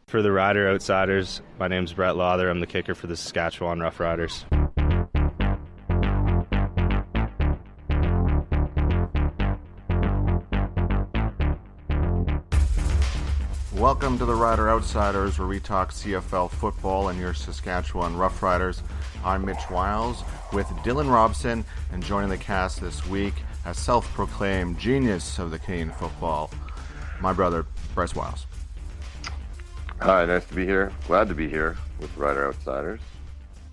For the Rider Outsiders, my name's Brett Lauther. I'm the kicker for the Saskatchewan Roughriders. Welcome to the Rider Outsiders, where we talk CFL football and your Saskatchewan Roughriders. I'm Mitch Wiles with Dylan Robson, and joining the cast this week, a self-proclaimed genius of the Canadian football, my brother, Bryce Wiles. Hi, nice to be here. Glad to be here with Rider Outsiders.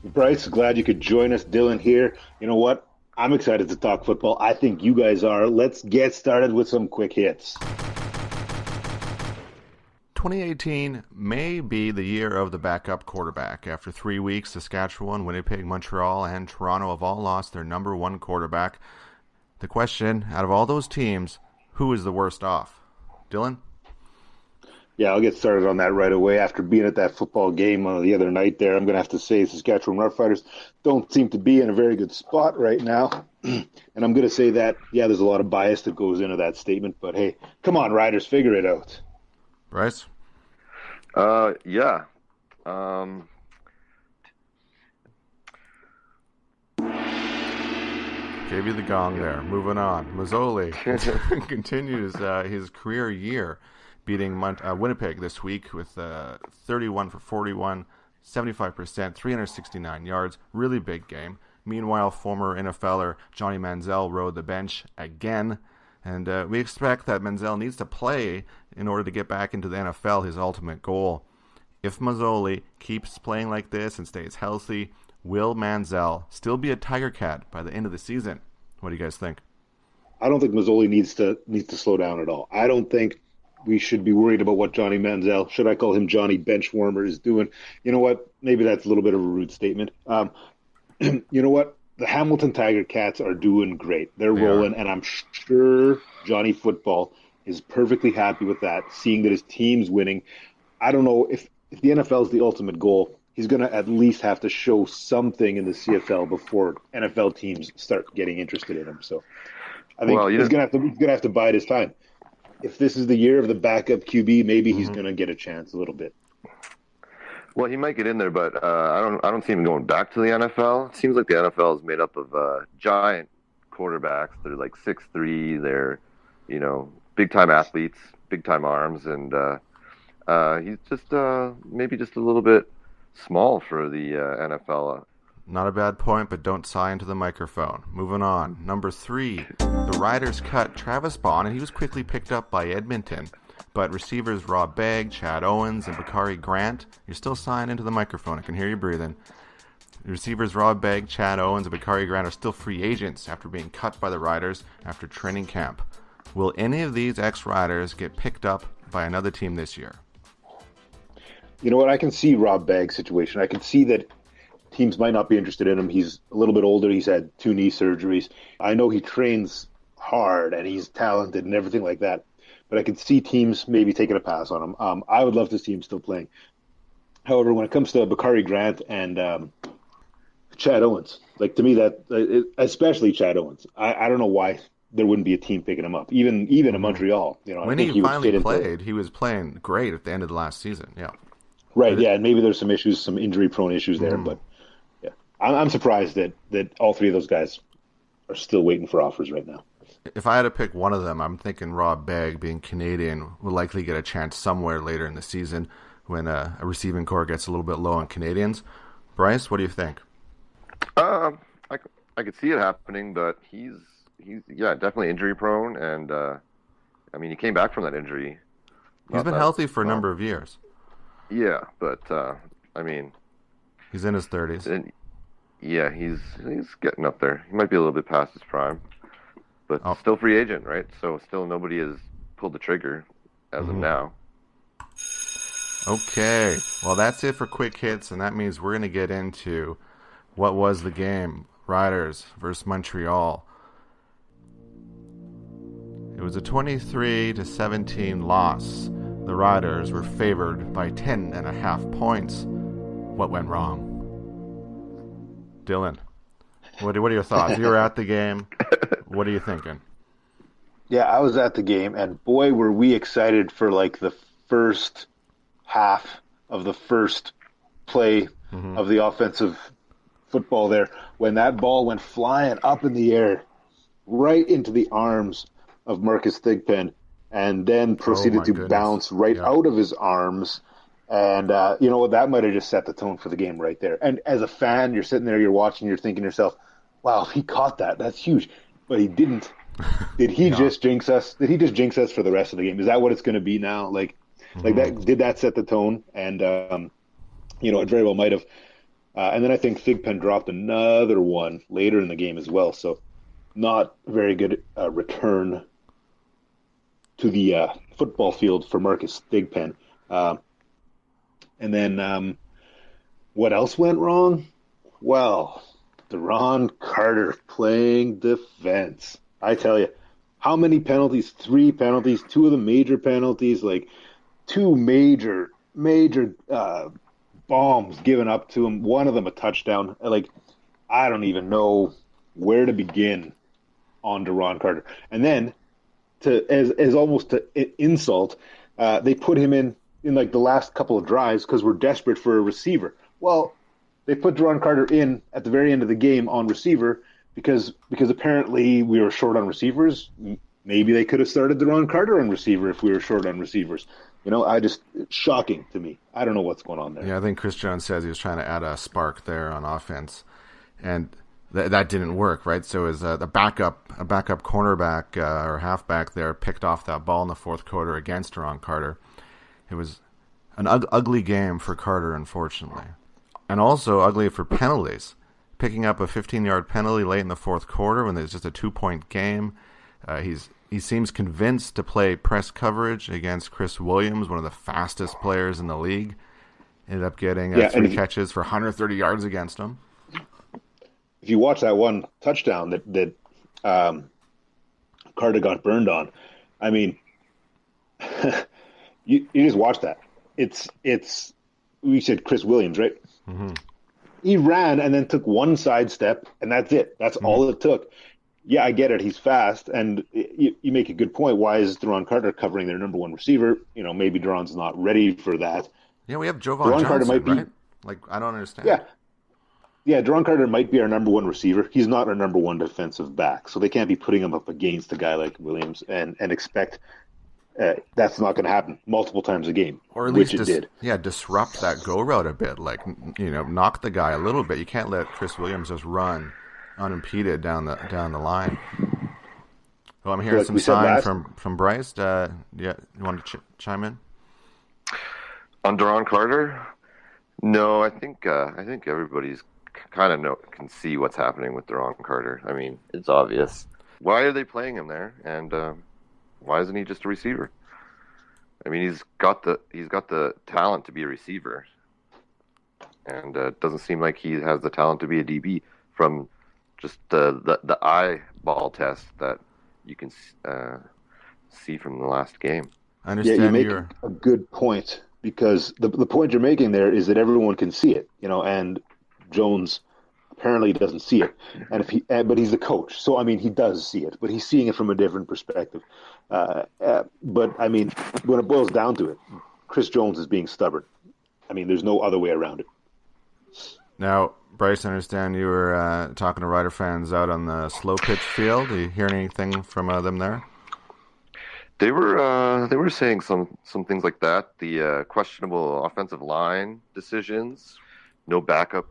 Bryce, glad you could join us. Dylan here. You know what? I'm excited to talk football. I think you guys are. Let's get started with some quick hits. 2018 may be the year of the backup quarterback. After 3 weeks, Saskatchewan, Winnipeg, Montreal, and Toronto have all lost their number one quarterback. The question, out of all those teams, who is the worst off? Dylan? Yeah, I'll get started on that right away. After being at that football game the other night there, I'm going to have to say Saskatchewan Roughriders don't seem to be in a very good spot right now. And I'm going to say that, yeah, there's a lot of bias that goes into that statement. But hey, come on, Riders, figure it out. Bryce? Yeah. Gave you the gong there. Moving on. Mazzoli continues his career year, beating Winnipeg this week with 31 for 41, 75%, 369 yards. Really big game. Meanwhile, former NFLer Johnny Manziel rode the bench again. And we expect that Manziel needs to play in order to get back into the NFL, his ultimate goal. If Mazzoli keeps playing like this and stays healthy, will Manziel still be a Tiger Cat by the end of the season? What do you guys think? I don't think Mazzoli needs to slow down at all. I don't think we should be worried about what Johnny Manziel, should I call him Johnny Benchwarmer, is doing. You know what? Maybe that's a little bit of a rude statement. You know what? The Hamilton Tiger Cats are doing great. They're rolling, and I'm sure Johnny Football is perfectly happy with that, seeing that his team's winning. I don't know if the NFL is the ultimate goal. He's going to at least have to show something in the CFL before NFL teams start getting interested in him. So I think he's going to have to bide his time. If this is the year of the backup QB, maybe he's going to get a chance a little bit. Well, he might get in there, but I don't see him going back to the NFL. It seems like the NFL is made up of giant quarterbacks. They're like 6'3". They're, big time athletes, big time arms, and he's just maybe just a little bit small for the NFL. Not a bad point, but don't sigh into the microphone. Moving on. Number 3, the Riders cut Travis Bond, and he was quickly picked up by Edmonton. But receivers Rob Begg, Chad Owens, and Bakari Grant, you're still sighing into the microphone. I can hear you breathing. The receivers Rob Begg, Chad Owens, and Bakari Grant are still free agents after being cut by the Riders after training camp. Will any of these ex-Riders get picked up by another team this year? You know what? I can see Rob Begg's situation. I can see that teams might not be interested in him. He's a little bit older. He's had 2 knee surgeries. I know he trains hard and he's talented and everything like that. But I could see teams maybe taking a pass on him. I would love to see him still playing. However, when it comes to Bakari Grant and Chad Owens, like to me especially Chad Owens, I don't know why there wouldn't be a team picking him up, even in Montreal. When he finally played, he was playing great at the end of the last season. Yeah, right. Yeah, and maybe there's some issues, some injury-prone issues there, but yeah, I'm surprised that all 3 of those guys are still waiting for offers right now. If I had to pick one of them, I'm thinking Rob Begg, being Canadian, will likely get a chance somewhere later in the season when a receiving core gets a little bit low on Canadians. Bryce, what do you think? I could see it happening, but he's definitely injury prone, and he came back from that injury. He's been healthy for a number of years. Yeah, but he's in his 30s. Yeah, he's getting up there. He might be a little bit past his prime. But still free agent, right? So still nobody has pulled the trigger as of now. Okay. Well, that's it for quick hits, and that means we're going to get into what was the game. Riders versus Montreal. It was a 23-17 loss. The Riders were favored by 10.5 points. What went wrong? Dylan, what are your thoughts? You were at the game. What are you thinking? Yeah, I was at the game, and boy, were we excited for like the first half of the first play of the offensive football there, when that ball went flying up in the air right into the arms of Marcus Thigpen and then proceeded to bounce right out of his arms. And you know what? That might have just set the tone for the game right there. And as a fan, you're sitting there, you're watching, you're thinking to yourself, wow, he caught that. That's huge. But he didn't. Did he just jinx us? Did he just jinx us for the rest of the game? Is that what it's going to be now? Like that? Did that set the tone? And you know, it very well might have. And then I think Thigpen dropped another one later in the game as well. So not very good return to the football field for Marcus Thigpen. And then what else went wrong? Well, Duron Carter playing defense. I tell you, how many penalties? 3 penalties, 2 of the major penalties, like 2 major bombs given up to him. One of them a touchdown. Like, I don't even know where to begin on Duron Carter. And then, as almost to insult, they put him in like the last couple of drives because we're desperate for a receiver. Well, they put Duron Carter in at the very end of the game on receiver because apparently we were short on receivers. Maybe they could have started Duron Carter on receiver if we were short on receivers. You know, it's shocking to me. I don't know what's going on there. Yeah, I think Chris Jones says he was trying to add a spark there on offense, and that didn't work, right? So as a backup cornerback or halfback there picked off that ball in the fourth quarter against Duron Carter. It was an ugly game for Carter, unfortunately, and also ugly for penalties. Picking up a 15-yard penalty late in the fourth quarter when there's just a 2-point game. He seems convinced to play press coverage against Chris Williams, one of the fastest players in the league. Ended up getting 3 catches for 130 yards against him. If you watch that one touchdown that Carter got burned on, I mean, you just watch that. It's we said Chris Williams, right? Mm-hmm. He ran and then took one sidestep, and that's it. That's all it took. Yeah, I get it. He's fast, and you make a good point. Why is Duron Carter covering their number one receiver? You know, maybe Duron's not ready for that. Yeah, we have Jovan Johnson, Carter might be, right? Like, I don't understand. Yeah, Duron Carter might be our number one receiver. He's not our number one defensive back, so they can't be putting him up against a guy like Williams and expect that's not going to happen multiple times a game, or at least it did. Yeah, disrupt that go route a bit, like, you know, knock the guy a little bit. You can't let Chris Williams just run unimpeded down the line. Well, I'm hearing some sign from Bryce. Yeah, you want to chime in on Duron Carter? No, I think everybody's kind of can see what's happening with Duron Carter. I mean, it's obvious. Why are they playing him there? And why isn't he just a receiver? I mean, he's got the talent to be a receiver, and it doesn't seem like he has the talent to be a DB from just the eyeball test that you can see from the last game. I understand. Yeah, you make a good point, because the point you're making there is that everyone can see it, you know, and Jones apparently doesn't see it, but he's the coach, so I mean he does see it, but he's seeing it from a different perspective. But I mean, when it boils down to it, Chris Jones is being stubborn. I mean, there's no other way around it. Now, Bryce, I understand you were talking to Rider fans out on the slow pitch field. Do you hear anything from them there? They were saying some things like that. The questionable offensive line decisions, no backup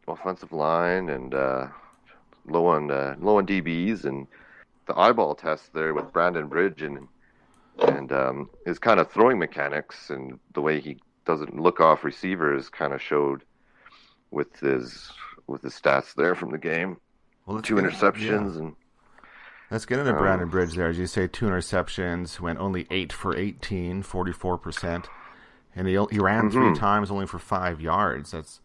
offensive line, and low on DBs, and the eyeball test there with Brandon Bridge and his kind of throwing mechanics and the way he doesn't look off receivers kind of showed with his stats there from the game. Well, 2 interceptions and. Let's get into Brandon Bridge there. As you say, 2 interceptions, went only 8 for 18, 44%. And he ran 3 times only for 5 yards. That's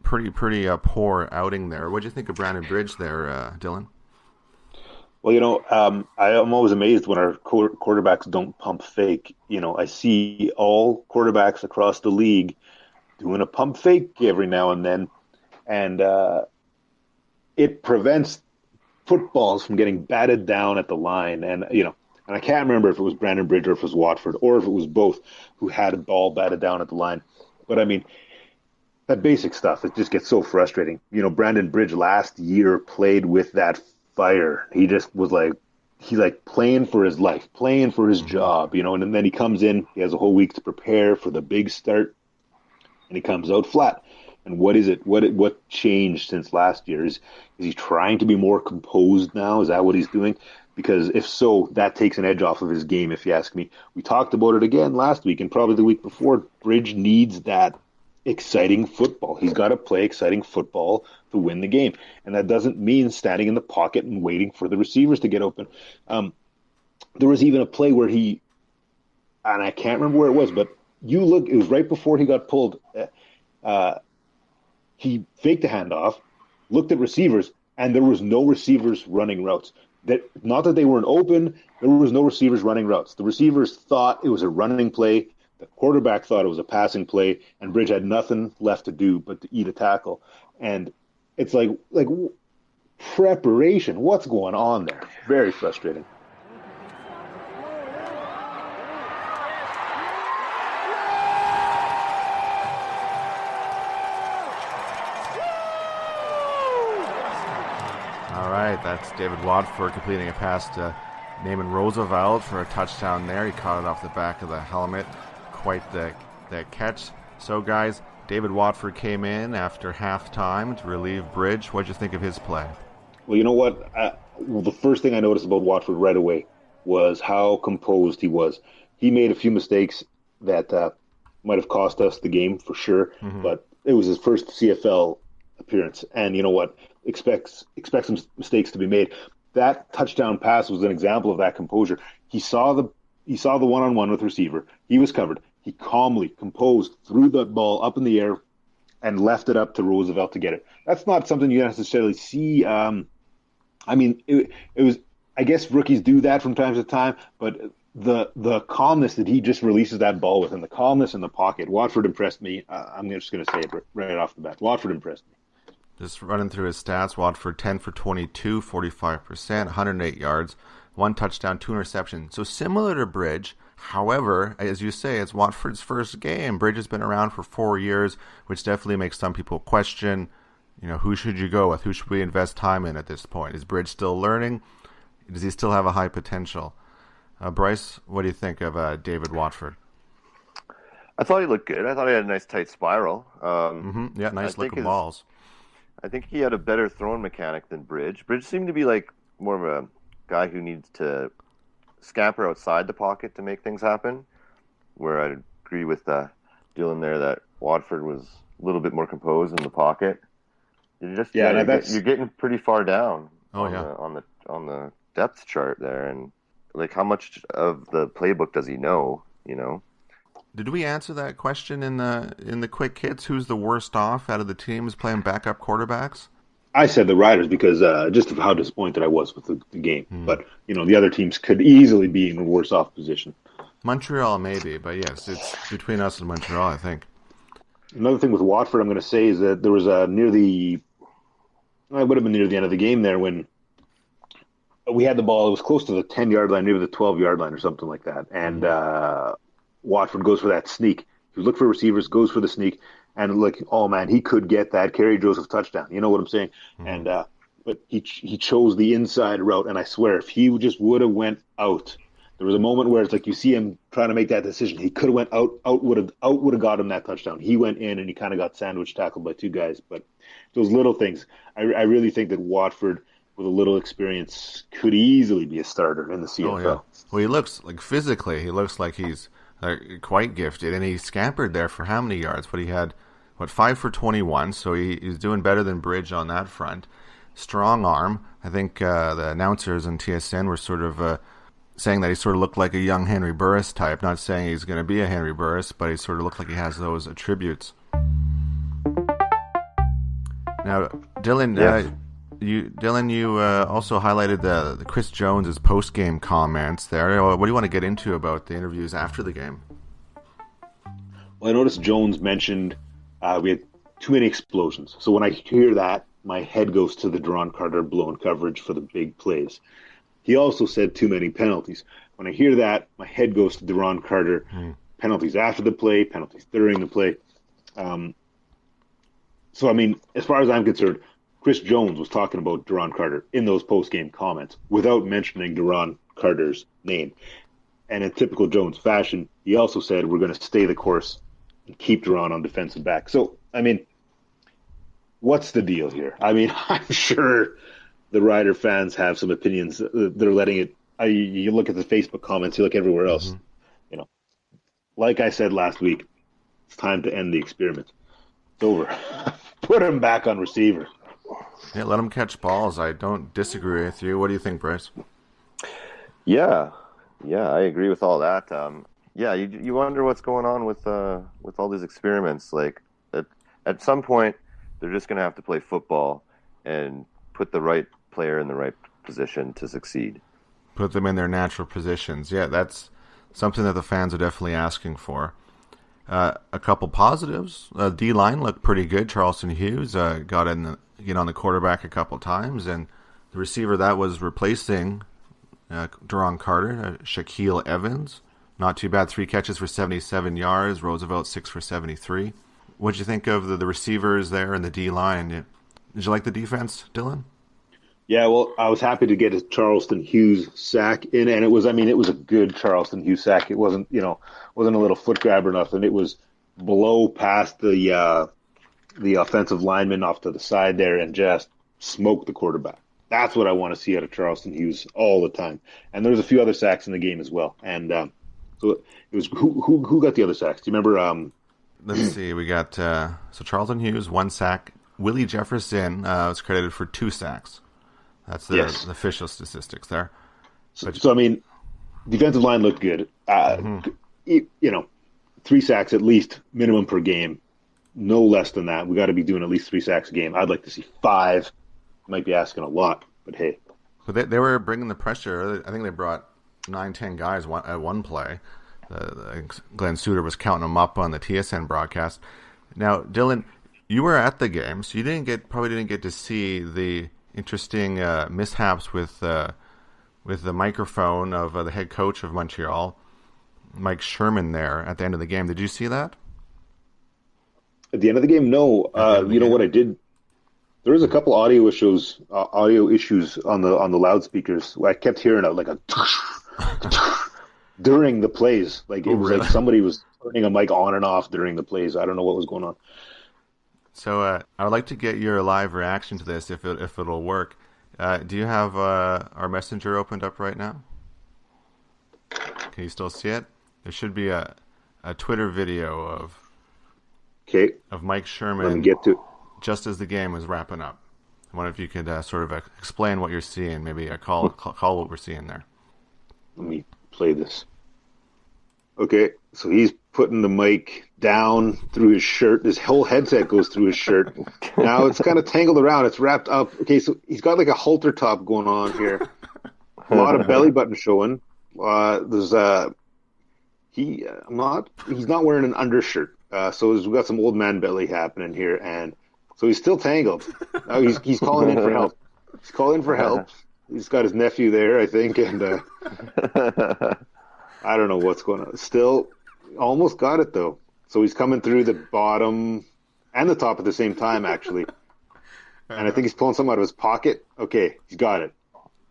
pretty poor outing there. What do you think of Brandon Bridge there, Dylan? Well, you know, I'm always amazed when our quarterbacks don't pump fake. You know, I see all quarterbacks across the league doing a pump fake every now and then. And it prevents footballs from getting batted down at the line. And, you know, and I can't remember if it was Brandon Bridge or if it was Watford or if it was both who had a ball batted down at the line. But I mean, that basic stuff, it just gets so frustrating. Brandon Bridge last year played with that fire. He just was like, he's like playing for his life, playing for his job, and then he comes in, he has a whole week to prepare for the big start, and he comes out flat. And what is it? What changed since last year? Is he trying to be more composed now? Is that what he's doing? Because if so, that takes an edge off of his game, if you ask me. We talked about it again last week and probably the week before. Bridge needs that exciting football. He's got to play exciting football to win the game. And that doesn't mean standing in the pocket and waiting for the receivers to get open. There was even a play where and I can't remember where it was, but it was right before he got pulled. He faked a handoff, looked at receivers, and there was no receivers running routes. Not that they weren't open, there was no receivers running routes. The receivers thought it was a running play. The quarterback thought it was a passing play, and Bridge had nothing left to do but to eat a tackle. And it's like preparation. What's going on there? Very frustrating. That's David Watford completing a pass to Naaman Roosevelt for a touchdown there. He caught it off the back of the helmet. Quite the catch. So, guys, David Watford came in after halftime to relieve Bridge. What'd you think of his play? Well, you know what? The first thing I noticed about Watford right away was how composed he was. He made a few mistakes that might have cost us the game for sure, but it was his first CFL appearance, and you know what? Expect some mistakes to be made. That touchdown pass was an example of that composure. He saw the one-on-one with receiver. He was covered. He calmly, composed, threw the ball up in the air and left it up to Roosevelt to get it. That's not something you necessarily see. I mean, it was. I guess rookies do that from time to time, but the calmness that he just releases that ball with, and the calmness in the pocket, Watford impressed me. I'm just going to say it right off the bat. Watford impressed me. Just running through his stats, Watford 10 for 22, 45%, 108 yards, 1 touchdown, 2 interceptions. So similar to Bridge. However, as you say, it's Watford's first game. Bridge has been around for 4 years, which definitely makes some people question, who should you go with? Who should we invest time in at this point? Is Bridge still learning? Does he still have a high potential? Bryce, what do you think of David Watford? I thought he looked good. I thought he had a nice tight spiral. Yeah, nice looking balls. I think he had a better throwing mechanic than Bridge. Bridge seemed to be like more of a guy who needs to scamper outside the pocket to make things happen, where I agree with Dylan there that Watford was a little bit more composed in the pocket. You're getting pretty far down on the depth chart there, and like how much of the playbook does he know, Did we answer that question in the quick hits? Who's the worst off out of the teams playing backup quarterbacks? I said the Riders because just of how disappointed I was with the game. But, the other teams could easily be in a worse off position. Montreal maybe, but yes, it's between us and Montreal, I think. Another thing with Watford I'm going to say is that there was it would have been near the end of the game there when we had the ball. It was close to the 10-yard line, maybe the 12-yard line or something like that. And Watford goes for that sneak. You look for receivers, goes for the sneak, and oh man, he could get that Kerry Joseph touchdown. You know what I'm saying? And but he chose the inside route, and I swear, if he just would have went out, there was a moment where it's like you see him trying to make that decision. He could have went out would have got him that touchdown. He went in and he kind of got sandwich tackled by 2 guys. But those little things, I really think that Watford, with a little experience, could easily be a starter in the CFL. Oh, yeah. Well, he looks like he's quite gifted, and he scampered there for how many yards? But he had 5 for 21, so he's doing better than Bridge on that front. Strong arm. I think the announcers on TSN were sort of saying that he sort of looked like a young Henry Burris type. Not saying he's going to be a Henry Burris, but he sort of looked like he has those attributes. Now, Dylan, yes. You also highlighted the Chris Jones' post-game comments there. What do you want to get into about the interviews after the game? Well, I noticed Jones mentioned we had too many explosions. So when I hear that, my head goes to the Deron Carter blown coverage for the big plays. He also said too many penalties. When I hear that, my head goes to Duron Carter. Penalties after the play, penalties during the play. So, I mean, as far as I'm concerned, Chris Jones was talking about Duron Carter in those post-game comments without mentioning Duron Carter's name. And in typical Jones fashion, he also said we're going to stay the course and keep Duron on defensive back. So, I mean, what's the deal here? I mean, I'm sure the Rider fans have some opinions. They're letting it. You look at the Facebook comments, you look everywhere else. You know, like I said last week, it's time to end the experiment. It's over. Put him back on receiver. Yeah, let him catch balls. I don't disagree with you. What do you think, Bryce? Yeah, I agree with all that. You wonder what's going on with all these experiments. Like at some point, they're just going to have to play football and put the right player in the right position to succeed. Put them in their natural positions. Yeah, that's something that the fans are definitely asking for. A couple positives. D-line looked pretty good. Charleston Hughes got on the quarterback a couple times, and the receiver that was replacing Duron Carter, Shaquille Evans, not too bad. 3 catches for 77 yards. Roosevelt 6 for 73. What'd you think of the receivers there and the D-line? Did you like the defense, Dylan? Yeah, well, I was happy to get a Charleston Hughes sack in, and it was a good Charleston Hughes sack. It wasn't a little foot grab or nothing. It was below past the offensive lineman off to the side there and just smoked the quarterback. That's what I want to see out of Charleston Hughes all the time. And there's a few other sacks in the game as well. And so it was who got the other sacks? Do you remember? Let's see. We got Charleston Hughes 1 sack. Willie Jefferson was credited for 2 sacks. That's the official statistics there. So, I mean, defensive line looked good. 3 sacks at least minimum per game. No less than that. We got to be doing at least 3 sacks a game. I'd like to see 5. Might be asking a lot, but hey. But they were bringing the pressure. I think they brought 9-10 guys at one play. Glenn Suter was counting them up on the TSN broadcast. Now, Dylan, you were at the game, so you probably didn't get to see the interesting mishaps with the microphone of the head coach of Montreal, Mike Sherman, there at the end of the game. Did you see that? At the end of the game, no. You know what I did? There was a couple audio issues on the loudspeakers. I kept hearing like a during the plays. Like it was like somebody was turning a mic on and off during the plays. I don't know what was going on. So I would like to get your live reaction to this, if it'll work. Do you have our messenger opened up right now? Can you still see it? There should be a Twitter video of Mike Sherman. Let me get to it. Just as the game was wrapping up. I wonder if you could sort of explain what you're seeing, maybe call what we're seeing there. Let me play this. Okay, so he's putting the mic down through his shirt. His whole headset goes through his shirt. Now it's kind of tangled around. It's wrapped up. Okay, so he's got like a halter top going on here. A lot of belly button showing. He's not wearing an undershirt. So we've got some old man belly happening here, and so he's still tangled. Now he's calling in for help. He's calling for help. He's got his nephew there, I think, and I don't know what's going on. Still, almost got it, though. So he's coming through the bottom and the top at the same time, actually. And I think he's pulling something out of his pocket. Okay, he's got it.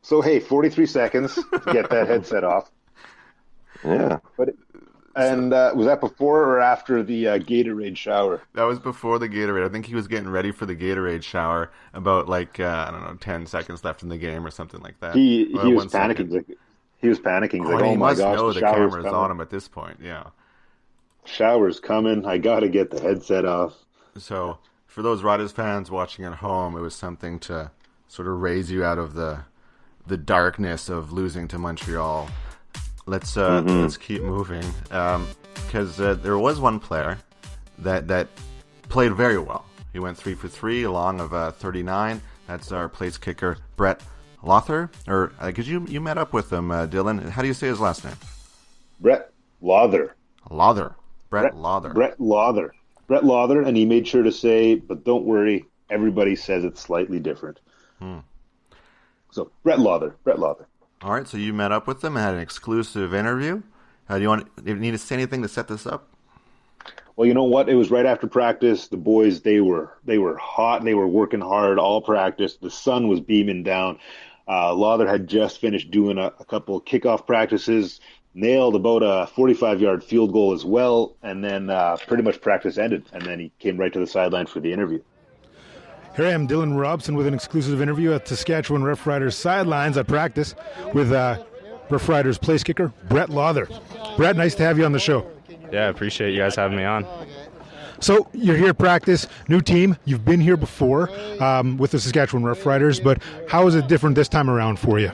So, hey, 43 seconds to get that headset off. Yeah. Was that before or after the Gatorade shower? That was before the Gatorade. I think he was getting ready for the Gatorade shower about 10 seconds left in the game or something like that. He was panicking. He was panicking. Oh, he must know the camera's on him at this point, yeah. Shower's coming. I got to get the headset off. So, for those Riders fans watching at home, it was something to sort of raise you out of the darkness of losing to Montreal. Let's keep moving, because there was one player that played very well. He went 3 for 3 along of 39. That's our place kicker, Brett Lauther. Or because you met up with him, Dylan. How do you say his last name? Brett Lauther. Brett Lauther. Brett Lauther, and he made sure to say, but don't worry, everybody says it's slightly different. So Brett Lauther. All right, so you met up with them and had an exclusive interview. Do you need to say anything to set this up? Well, you know what? It was right after practice. The boys, they were hot. They were working hard all practice. The sun was beaming down. Lauther had just finished doing a couple of kickoff practices, nailed about a 45-yard field goal as well, and then pretty much practice ended. And then he came right to the sideline for the interview. Here I am, Dylan Robson, with an exclusive interview at Saskatchewan Roughriders sidelines at practice with Roughriders place kicker Brett Lauther. Brett, nice to have you on the show. Yeah, I appreciate you guys having me on. So you're here at practice, new team. You've been here before with the Saskatchewan Roughriders, but how is it different this time around for you?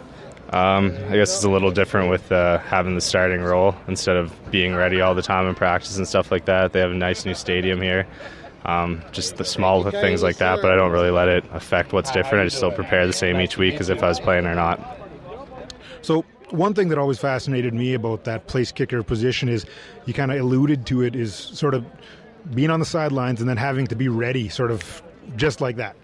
I guess it's a little different with having the starting role instead of being ready all the time in practice and stuff like that. They have a nice new stadium here. Just the small things like that, but I don't really let it affect what's different. I just still prepare the same each week as if I was playing or not. So one thing that always fascinated me about that place kicker position is, you kind of alluded to it, is sort of being on the sidelines and then having to be ready sort of just like that,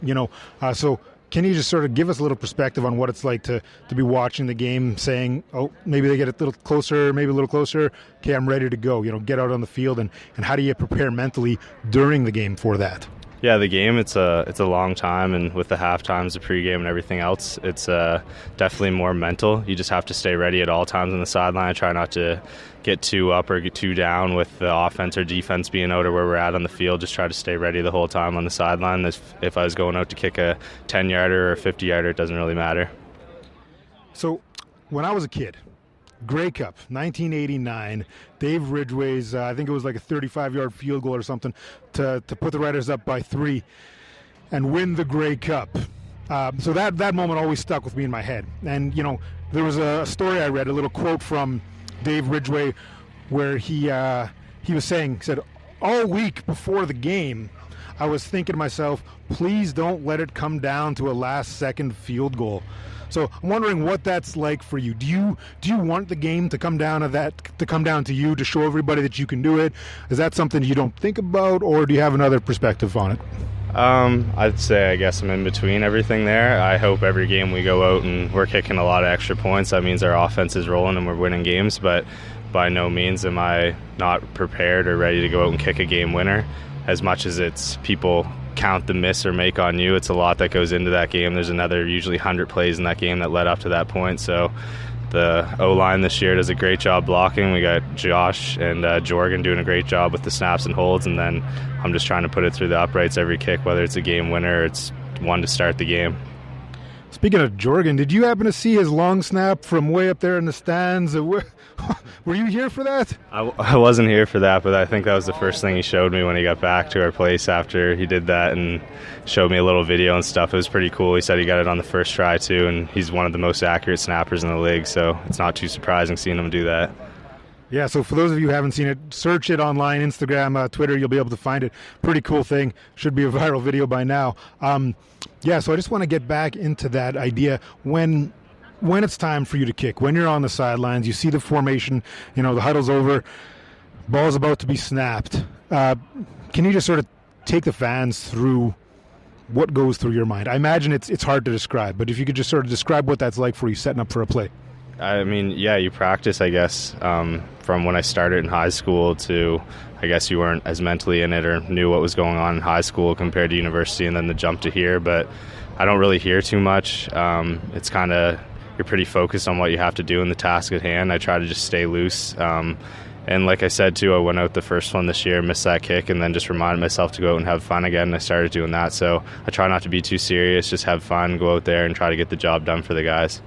So can you just sort of give us a little perspective on what it's like to be watching the game, saying, oh, maybe they get a little closer, maybe a little closer, okay, I'm ready to go, get out on the field, and how do you prepare mentally during the game for that? Yeah, the game, it's a long time, and with the half times, the pregame and everything else, it's definitely more mental. You just have to stay ready at all times on the sideline. Try not to get too up or get too down with the offense or defense being out or where we're at on the field. Just try to stay ready the whole time on the sideline. If I was going out to kick a 10-yarder or a 50-yarder, it doesn't really matter. So when I was a kid, Grey Cup, 1989, Dave Ridgway's, I think it was like a 35-yard field goal or something, to put the Riders up by 3 and win the Grey Cup. So that moment always stuck with me in my head. And, there was a story I read, a little quote from Dave Ridgway, where he said, all week before the game, I was thinking to myself, please don't let it come down to a last-second field goal. So I'm wondering what that's like for you. Do you want the game to come down to you, to show everybody that you can do it? Is that something you don't think about, or do you have another perspective on it? I'd say I guess I'm in between everything there. I hope every game we go out and we're kicking a lot of extra points. That means our offense is rolling and we're winning games, but by no means am I not prepared or ready to go out and kick a game winner. As much as it's people count the miss or make on you, it's a lot that goes into that game. There's another usually 100 plays in that game that led up to that point. So the O-line this year does a great job blocking. We got Josh and Jorgen doing a great job with the snaps and holds, and then I'm just trying to put it through the uprights every kick, whether it's a game winner or it's one to start the game. Speaking of Jorgen, did you happen to see his long snap from way up there in the stands? Were you here for that? I wasn't here for that, but I think that was the first thing he showed me when he got back to our place after he did that, and showed me a little video and stuff. It was pretty cool. He said he got it on the first try too, and he's one of the most accurate snappers in the league, so it's not too surprising seeing him do that. Yeah, so for those of you who haven't seen it, search it online, Instagram, Twitter, you'll be able to find it. Pretty cool thing. Should be a viral video by now. So I just want to get back into that idea. When it's time for you to kick, when you're on the sidelines, you see the formation, the huddle's over, ball's about to be snapped. Can you just sort of take the fans through what goes through your mind? I imagine it's hard to describe, but if you could just sort of describe what that's like for you setting up for a play. I mean, yeah, you practice, I guess, from when I started in high school to, I guess you weren't as mentally in it or knew what was going on in high school compared to university, and then the jump to here. But I don't really hear too much. It's kind of, you're pretty focused on what you have to do in the task at hand. I try to just stay loose. And like I said, too, I went out the first one this year, missed that kick, and then just reminded myself to go out and have fun again, and I started doing that. So I try not to be too serious, just have fun, go out there and try to get the job done for the guys.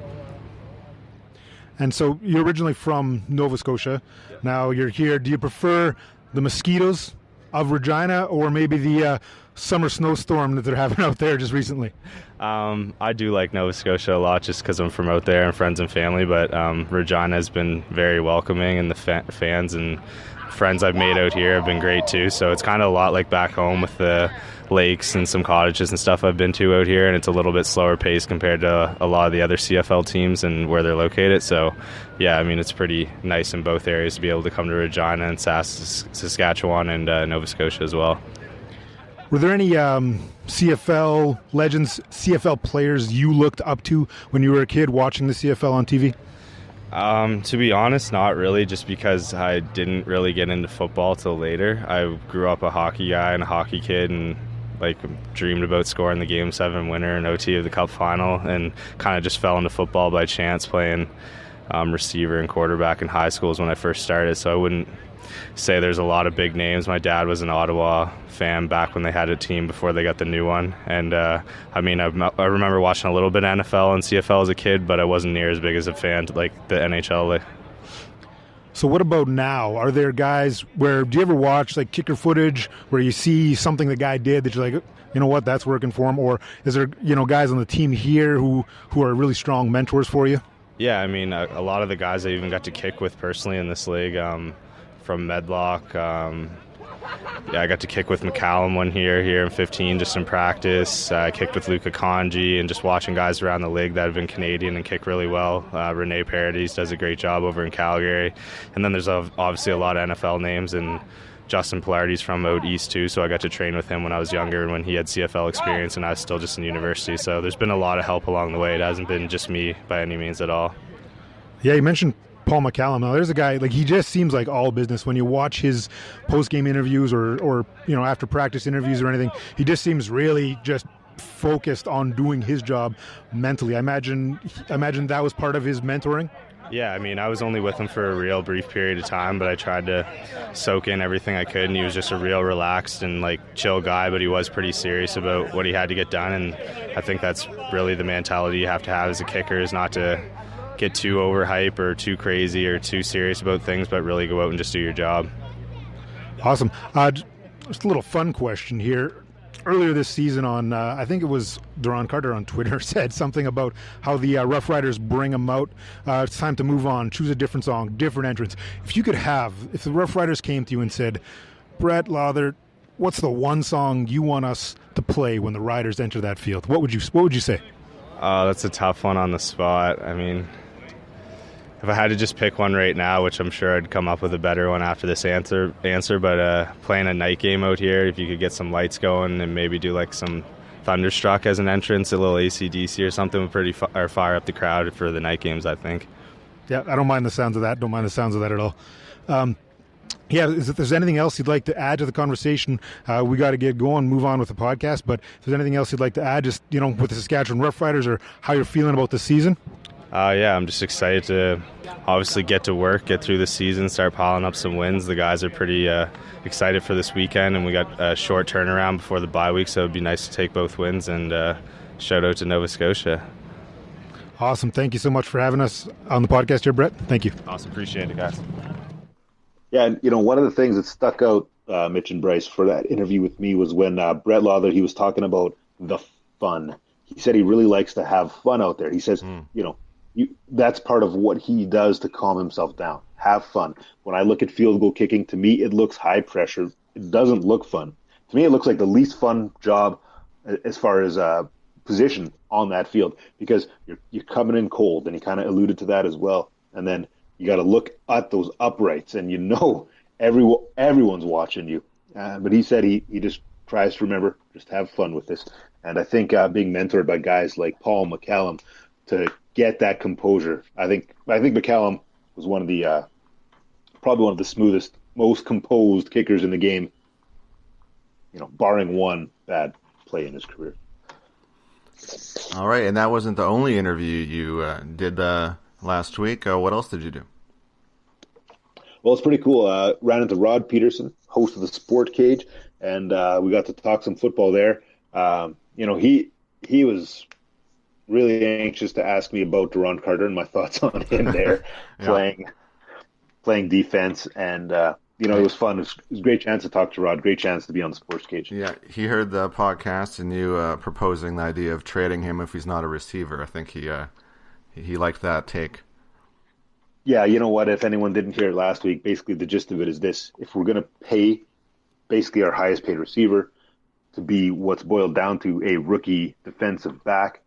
And so you're originally from Nova Scotia. Now you're here. Do you prefer the mosquitoes of Regina or maybe the summer snowstorm that they're having out there just recently? I do like Nova Scotia a lot just because I'm from out there and friends and family, but Regina has been very welcoming, and the fans and friends I've made out here have been great too. So it's kind of a lot like back home with the lakes and some cottages and stuff I've been to out here, and it's a little bit slower pace compared to a lot of the other CFL teams and where they're located. So yeah, I mean, it's pretty nice in both areas to be able to come to Regina and Saskatchewan and Nova Scotia as well. Were there any CFL legends, CFL players you looked up to when you were a kid watching the CFL on TV? To be honest, not really, just because I didn't really get into football till later. I grew up a hockey guy and a hockey kid, and dreamed about scoring the Game 7 winner and OT of the Cup final, and kind of just fell into football by chance, playing receiver and quarterback in high schools when I first started. So I wouldn't say there's a lot of big names. My dad was an Ottawa fan back when they had a team before they got the new one, and I remember watching a little bit of NFL and CFL as a kid, but I wasn't near as big as a fan like the NHL. So what about now? Are there guys do you ever watch kicker footage where you see something the guy did that you're like, you know what, that's working for him? Or is there guys on the team here who are really strong mentors for you? Yeah, a lot of the guys I even got to kick with personally in this league, from Medlock. I got to kick with McCallum one here in 15 just in practice. I kicked with Luca Conji, and just watching guys around the league that have been Canadian and kick really well. Rene Paradis does a great job over in Calgary. And then there's obviously a lot of NFL names, and Justin Pilardi's from out east too, so I got to train with him when I was younger and when he had CFL experience and I was still just in university. So there's been a lot of help along the way. It hasn't been just me by any means at all. Yeah, you mentioned Paul McCallum. Now, there's a guy, he just seems like all business. When you watch his post-game interviews or after practice interviews or anything, he just seems really just focused on doing his job mentally. I imagine that was part of his mentoring. Yeah, I was only with him for a real brief period of time, but I tried to soak in everything I could, and he was just a real relaxed and chill guy, but he was pretty serious about what he had to get done, and I think that's really the mentality you have to have as a kicker, is not to get too overhype or too crazy or too serious about things, but really go out and just do your job. Awesome. Just a little fun question here. Earlier this season on, I think it was Duron Carter on Twitter, said something about how the Rough Riders bring them out. It's time to move on, choose a different song, different entrance. If the Rough Riders came to you and said, Brett Lauther, what's the one song you want us to play when the Riders enter that field? What would you say? That's a tough one on the spot. If I had to just pick one right now, which I'm sure I'd come up with a better one after this answer, but playing a night game out here, if you could get some lights going and maybe do some Thunderstruck as an entrance, a little AC/DC or something would fire up the crowd for the night games, I think. Yeah, I don't mind the sounds of that. Don't mind the sounds of that at all. If there's anything else you'd like to add to the conversation, we got to get going, move on with the podcast. But if there's anything else you'd like to add, just with the Saskatchewan Roughriders or how you're feeling about the season. I'm just excited to obviously get to work, get through the season, start piling up some wins. The guys are pretty excited for this weekend, and we got a short turnaround before the bye week, so it'd be nice to take both wins, and shout out to Nova Scotia. Awesome. Thank you so much for having us on the podcast here, Brett. Thank you. Awesome. Appreciate it, guys. Yeah, and one of the things that stuck out, Mitch and Bryce, for that interview with me was when Brett Lauther, he was talking about the fun. He said he really likes to have fun out there. He says, that's part of what he does to calm himself down. Have fun. When I look at field goal kicking, to me, it looks high pressure. It doesn't look fun. To me, it looks like the least fun job as far as position on that field, because you're coming in cold, and he kind of alluded to that as well. And then you got to look at those uprights, and everyone's watching you. But he said he just tries to remember, just have fun with this. And I think being mentored by guys like Paul McCallum to get that composure. I think McCallum was probably one of the smoothest, most composed kickers in the game, barring one bad play in his career. All right, and that wasn't the only interview you did last week. What else did you do? Well, it's pretty cool. Ran into Rod Peterson, host of the Sport Cage, and we got to talk some football there. He was really anxious to ask me about Duron Carter and my thoughts on him there, playing defense, and it was fun. It was a great chance to talk to Rod. Great chance to be on the Sports Cage. Yeah, he heard the podcast and you proposing the idea of trading him if he's not a receiver. I think he liked that take. Yeah, you know what? If anyone didn't hear it last week, basically the gist of it is this: if we're going to pay basically our highest paid receiver to be what's boiled down to a rookie defensive back,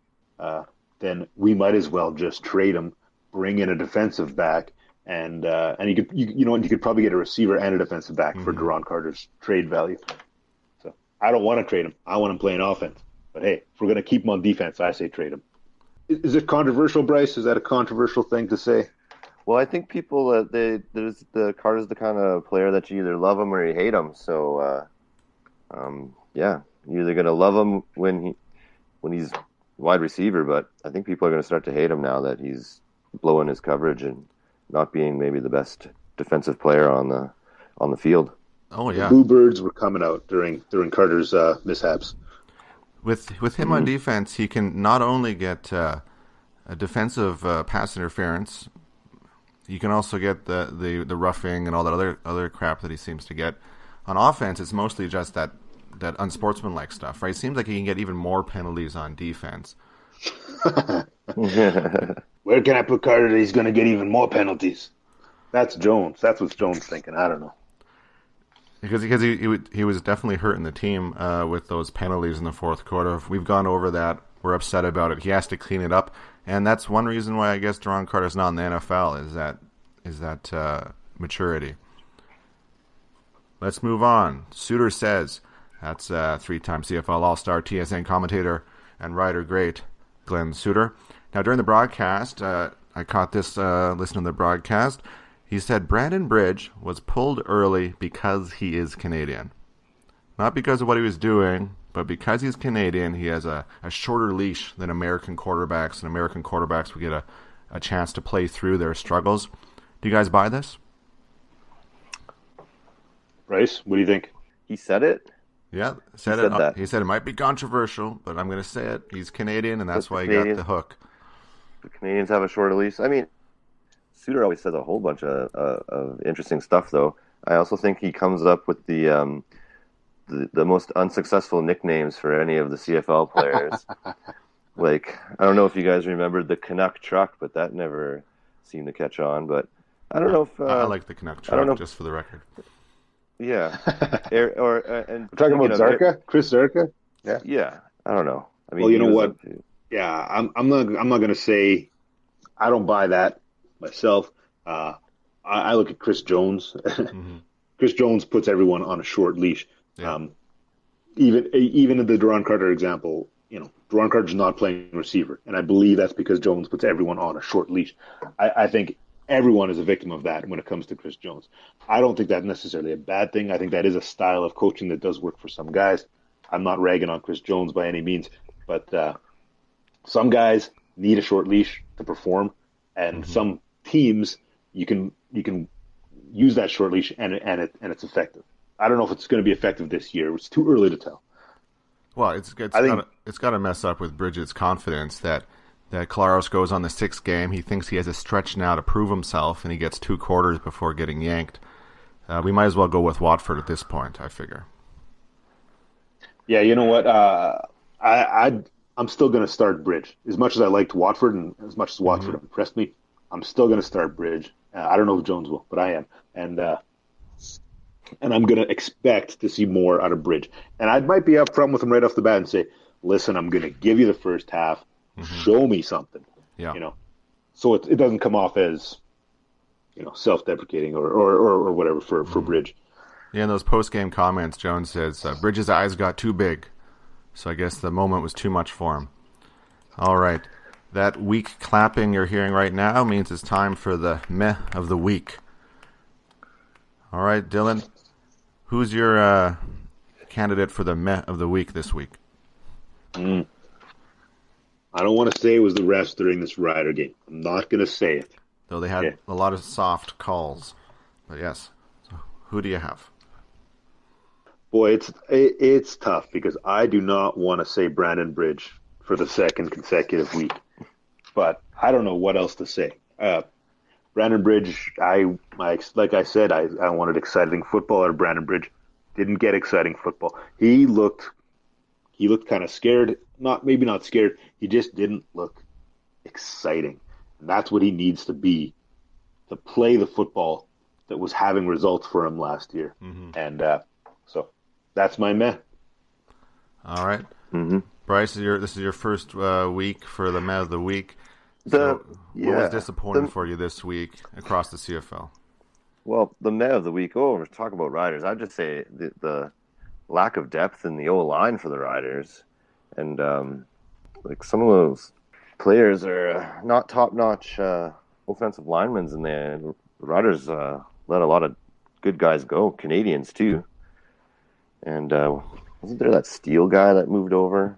then we might as well just trade him, bring in a defensive back, and you could probably get a receiver and a defensive back for Duron Carter's trade value. So I don't want to trade him. I want him playing offense. But hey, if we're going to keep him on defense, I say trade him. Is it controversial, Bryce? Is that a controversial thing to say? Well, I think people Carter's the kind of player that you either love him or you hate him. So, yeah, you're either gonna love him when he's wide receiver, but I think people are gonna start to hate him now that he's blowing his coverage and not being maybe the best defensive player on the field. Oh yeah, the Bluebirds were coming out during Carter's mishaps. With him on defense, he can not only get a defensive pass interference, you can also get the roughing and all that other crap that he seems to get. On offense, it's mostly just that unsportsmanlike stuff, right? It seems like he can get even more penalties on defense. Where can I put Carter that he's going to get even more penalties? That's Jones. That's what Jones thinking. I don't know. Because he was definitely hurting the team with those penalties in the fourth quarter. We've gone over that. We're upset about it. He has to clean it up, and that's one reason why I guess Duron Carter's not in the NFL is that maturity. Let's move on. Suter says, that's three-time CFL All-Star, TSN commentator, and writer great Glenn Suter. Now, during the broadcast, I caught this listening to the broadcast. He said Brandon Bridge was pulled early because he is Canadian. Not because of what he was doing, but because he's Canadian, he has a shorter leash than American quarterbacks, and American quarterbacks will get a chance to play through their struggles. Do you guys buy this? Bryce, what do you think? He said it? Yeah, he said that. He said it might be controversial, but I'm going to say it. He's Canadian, and that's why he got the hook. The Canadians have a shorter leash. I mean, Suter always says a whole bunch of interesting stuff, though. I also think he comes up with the most unsuccessful nicknames for any of the CFL players. Like, I don't know if you guys remembered the Canuck truck, but that never seemed to catch on. But I don't know if I like the Canuck truck, just for the record. Yeah, we're talking about Zarka, Chris Zarka. Yeah. I don't know. I mean, well, you know what? Yeah, I'm not going to say I don't buy that myself. I look at Chris Jones. Mm-hmm. Chris Jones puts everyone on a short leash. Yeah. Even in the Duron Carter example, Duron Carter's not playing receiver, and I believe that's because Jones puts everyone on a short leash. I think everyone is a victim of that when it comes to Chris Jones. I don't think that's necessarily a bad thing. I think that is a style of coaching that does work for some guys. I'm not ragging on Chris Jones by any means, but some guys need a short leash to perform, and some teams you can use that short leash and it's effective. I don't know if it's going to be effective this year. It's too early to tell. Well, it's got to mess up with Bridget's confidence that Claros goes on the sixth game. He thinks he has a stretch now to prove himself, and he gets 2 quarters before getting yanked. We might as well go with Watford at this point, I figure. Yeah, you know what? I'm still going to start Bridge. As much as I liked Watford and as much as Watford impressed me, I'm still going to start Bridge. I don't know if Jones will, but I am. And I'm going to expect to see more out of Bridge. And I might be up front with him right off the bat and say, listen, I'm going to give you the first half. Show me something. Yeah. So it doesn't come off as, self-deprecating or whatever for Bridge. Yeah, in those post-game comments, Jones says, Bridge's eyes got too big. So I guess the moment was too much for him. All right. That weak clapping you're hearing right now means it's time for the meh of the week. All right, Dylan, who's your candidate for the meh of the week this week? I don't want to say it was the refs during this Rider game. I'm not going to say it. Though they had a lot of soft calls. But yes. So who do you have? Boy, it's tough because I do not want to say Brandon Bridge for the second consecutive week. But I don't know what else to say. Brandon Bridge, like I said, I wanted exciting football out of Brandon Bridge. Didn't get exciting football. He looked kind of scared. Maybe not scared. He just didn't look exciting. And that's what he needs to be to play the football that was having results for him last year. And so that's my meh. All right. Bryce, this is your first week for the meh of the week. So what was disappointing for you this week across the CFL? Well, the meh of the week. Oh, we're talking about Riders. I'd just say the lack of depth in the O-line for the Riders. And like some of those players are not top-notch offensive linemen, and the Riders let a lot of good guys go, Canadians too. And wasn't there that Steele guy that moved over?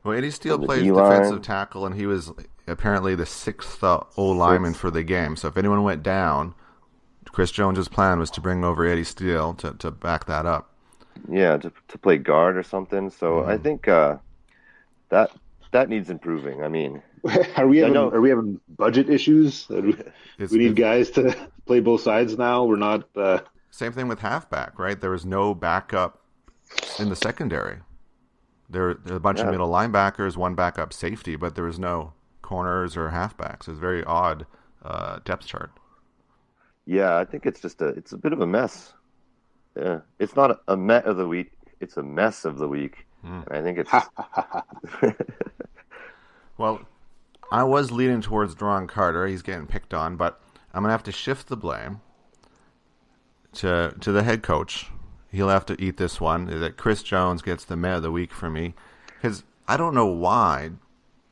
Well, Eddie Steele plays D-line. defensive tackle, and he was apparently the sixth O-lineman for the game. So if anyone went down, Chris Jones' plan was to bring over Eddie Steele to back that up. Yeah, to play guard or something. So I think that needs improving. I mean, are we having budget issues? We need guys to play both sides now. We're not. Same thing with halfback, right? There was no backup in the secondary. There are a bunch of middle linebackers, one backup safety, but there was no corners or halfbacks. It was a very odd depth chart. Yeah, I think it's a bit of a mess. Yeah, it's not a Met of the week; it's a mess of the week. And I think it's. Well, I was leaning towards Duron Carter. He's getting picked on, but I'm gonna have to shift the blame to the head coach. He'll have to eat this one. That Chris Jones gets the Met of the week for me, because I don't know why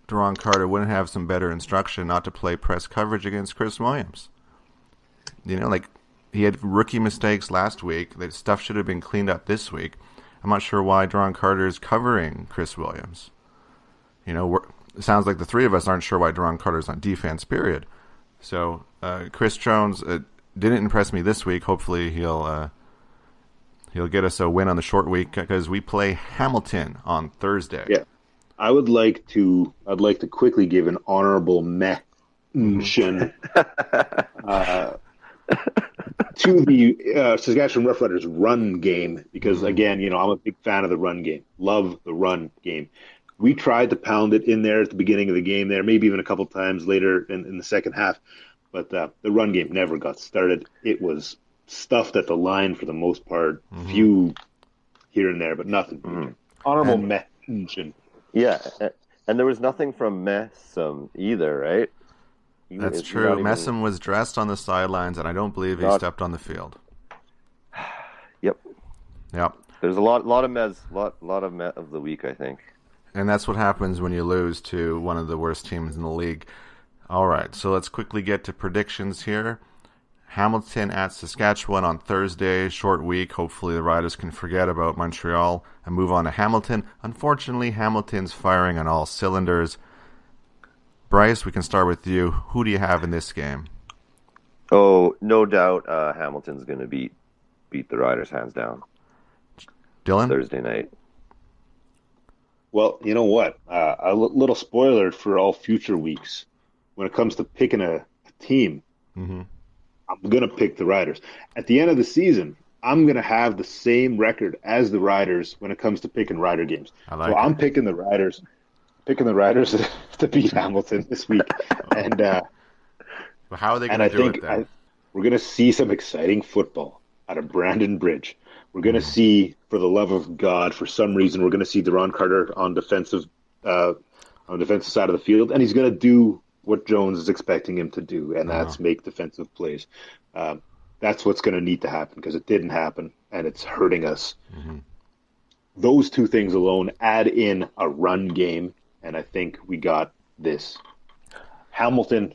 Duron Carter wouldn't have some better instruction not to play press coverage against Chris Williams. You know, like he had rookie mistakes last week. That stuff should have been cleaned up this week. I'm not sure why Duron Carter is covering Chris Williams. You know, it sounds like the three of us aren't sure why Duron Carter's on defense, period. So Chris Jones didn't impress me this week. Hopefully he'll get us a win on the short week, because we play Hamilton on Thursday. Yeah, I'd like to quickly give an honorable mention to the Saskatchewan Roughriders run game, because again, you know, I'm a big fan of the run game. Love the run game. We tried to pound it in there at the beginning of the game there, maybe even a couple times later in the second half, but the run game never got started. It was stuffed at the line for the most part, few here and there, but nothing. Honorable mention. Yeah, and there was nothing from Messam either, right? That's true. Messam was dressed on the sidelines, and I don't believe he stepped on the field. Yep. There's a lot of Met of the week, I think. And that's what happens when you lose to one of the worst teams in the league. All right, so let's quickly get to predictions here. Hamilton at Saskatchewan on Thursday, short week. Hopefully the Riders can forget about Montreal and move on to Hamilton. Unfortunately, Hamilton's firing on all cylinders. Bryce, we can start with you. Who do you have in this game? Oh, no doubt Hamilton's going to beat the Riders hands down. Dylan? Thursday night. Well, you know what? A little spoiler for all future weeks. When it comes to picking a team, I'm going to pick the Riders. At the end of the season, I'm going to have the same record as the Riders when it comes to picking Rider games. I'm picking the Riders. Picking the Riders to beat Hamilton this week. And how are they going to do it then? We're going to see some exciting football out of Brandon Bridge. We're going to see, for the love of God, for some reason, we're going to see Duron Carter on defensive side of the field, and he's going to do what Jones is expecting him to do, and that's make defensive plays. That's what's going to need to happen, because it didn't happen, and it's hurting us. Those two things alone add in a run game, and I think we got this. Hamilton,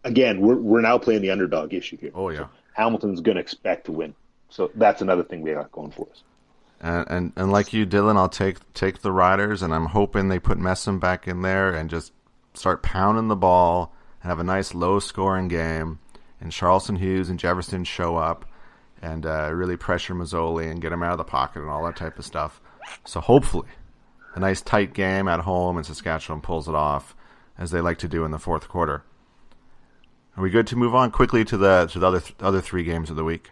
again, we're now playing the underdog issue here. Oh, yeah. So Hamilton's going to expect to win. So that's another thing we got going for us. And like you, Dylan, I'll take the Riders, and I'm hoping they put Messam back in there and just start pounding the ball and have a nice low-scoring game. And Charleston Hughes and Jefferson show up and really pressure Mazzoli and get him out of the pocket and all that type of stuff. So hopefully a nice tight game at home, and Saskatchewan pulls it off, as they like to do in the fourth quarter. Are we good to move on quickly to the other three games of the week?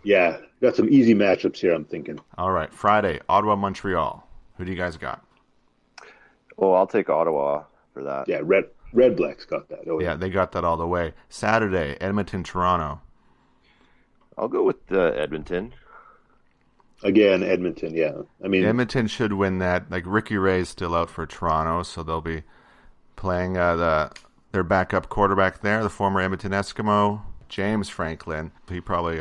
Yeah, got some easy matchups here, I'm thinking. All right, Friday, Ottawa, Montreal. Who do you guys got? Oh, I'll take Ottawa for that. Yeah, Red Blacks got that. Oh, yeah, they got that all the way. Saturday, Edmonton, Toronto. I'll go with Edmonton. Again, Edmonton, yeah. I mean, Edmonton should win that. Like, Ricky Ray's still out for Toronto, so they'll be playing their backup quarterback there, the former Edmonton Eskimo, James Franklin. He probably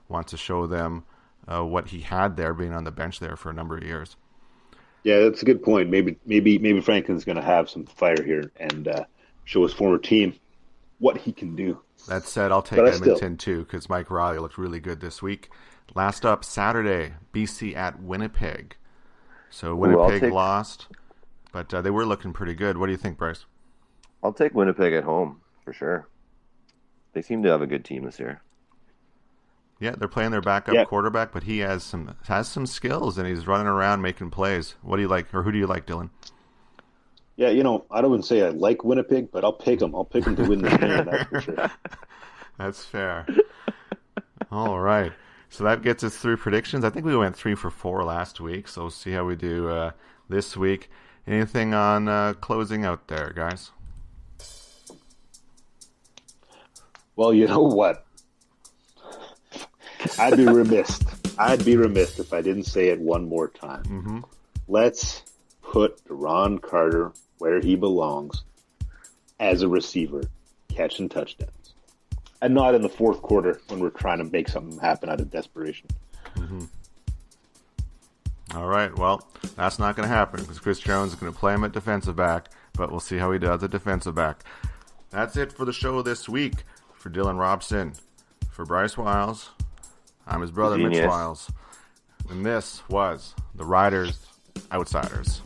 wants to show them what he had there, being on the bench there for a number of years. Yeah, that's a good point. Maybe Franklin's going to have some fire here and show his former team what he can do. That said, I'll take Edmonton too, because Mike Riley looked really good this week. Last up, Saturday, BC at Winnipeg. So Winnipeg lost, but they were looking pretty good. What do you think, Bryce? I'll take Winnipeg at home for sure. They seem to have a good team this year. Yeah, they're playing their backup quarterback, but he has some skills, and he's running around making plays. What do you like, or who do you like, Dylan? Yeah, I don't want to say I like Winnipeg, but I'll pick them. I'll pick them to win this game, that's for sure. That's fair. All right. So that gets us through predictions. I think we went 3 for 4 last week, so we'll see how we do this week. Anything on closing out there, guys? Well, you know what? I'd be remiss if I didn't say it one more time. Mm-hmm. Let's put Deron Carter where he belongs as a receiver, catching touchdowns. And not in the fourth quarter when we're trying to make something happen out of desperation. Mm-hmm. All right, well, that's not going to happen because Chris Jones is going to play him at defensive back, but we'll see how he does at defensive back. That's it for the show this week. For Dylan Robson, for Bryce Wiles, I'm his brother, Mitch Wiles. And this was the Riders Outsiders.